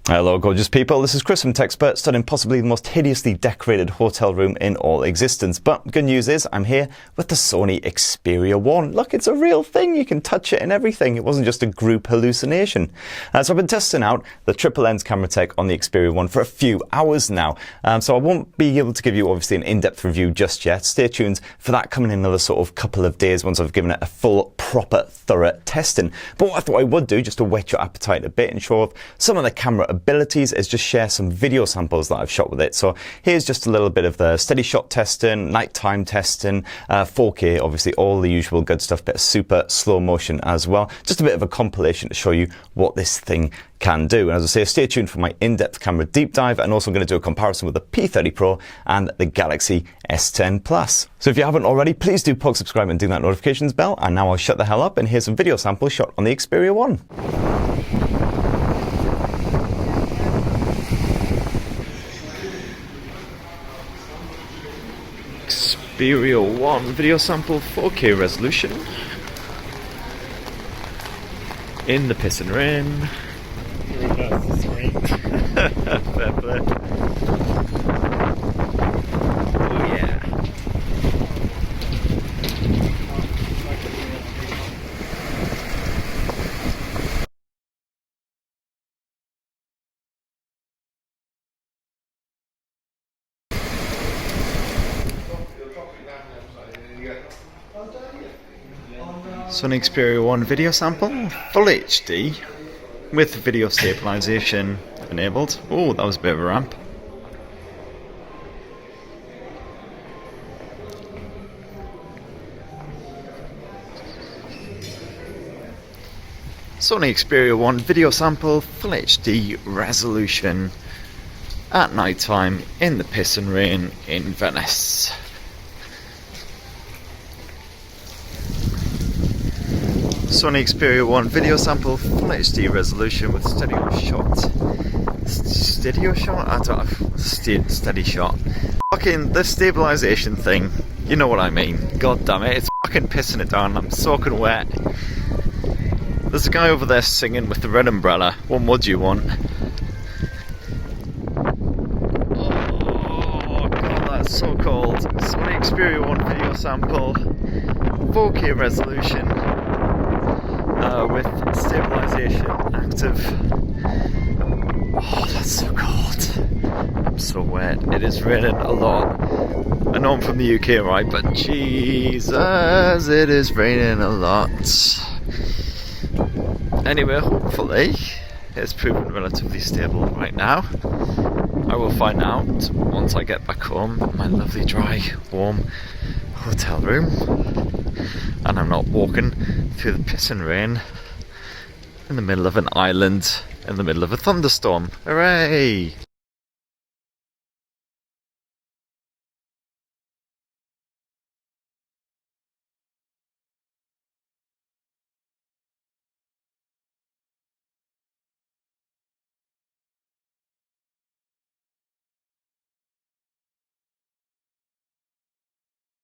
Hello gorgeous people, this is Chris from TechSpert, studying possibly the most hideously decorated hotel room in all existence. But good news is I'm here with the Sony Xperia 1. Look, it's a real thing, you can touch it and everything. It wasn't just a group hallucination. So I've been testing out the triple lens camera tech on the Xperia 1 for a few hours now. So I won't be able to give you obviously an in-depth review just yet. Stay tuned for that coming in another sort of couple of days once I've given it a full, proper, thorough testing. But what I thought I would do, just to whet your appetite a bit and show off some of the camera abilities, is just share some video samples that I've shot with it. So here's just a little bit of the steady shot testing, nighttime testing, 4K, obviously all the usual good stuff, bit of super slow motion as well. Just a bit of a compilation to show you what this thing can do. And as I say, stay tuned for my in-depth camera deep dive, and also going to do a comparison with the P30 Pro and the Galaxy S10 Plus. So if you haven't already, please do subscribe and ding that notifications bell. And now I'll shut the hell up and here's some video samples shot on the Xperia 1. Xperia 1 video sample, 4K resolution, in the piss and rain. Fair play. Oh yeah. Sony Xperia 1 video sample, full HD, with video stabilization enabled. Oh, that was a bit of a ramp. Sony Xperia 1 video sample, full HD resolution, at night time, in the piss and rain in Venice. Sony Xperia 1 video sample, full HD resolution with steady shot. Steady shot? I don't know. Steady shot. Fucking the stabilization thing. You know what I mean. God damn it. It's fucking pissing it down. I'm soaking wet. There's a guy over there singing with the red umbrella. What would you want? Oh god, that's so cold. Sony Xperia 1 video sample, 4K resolution. With stabilization active. Oh, that's so cold. I'm so wet. It is raining a lot. I know I'm from the UK, right? But Jesus, it is raining a lot. Anyway, hopefully it's proven relatively stable right now. I will find out once I get back home in my lovely, dry, warm hotel room, and I'm not walking through the piss and rain in the middle of an island in the middle of a thunderstorm. Hooray!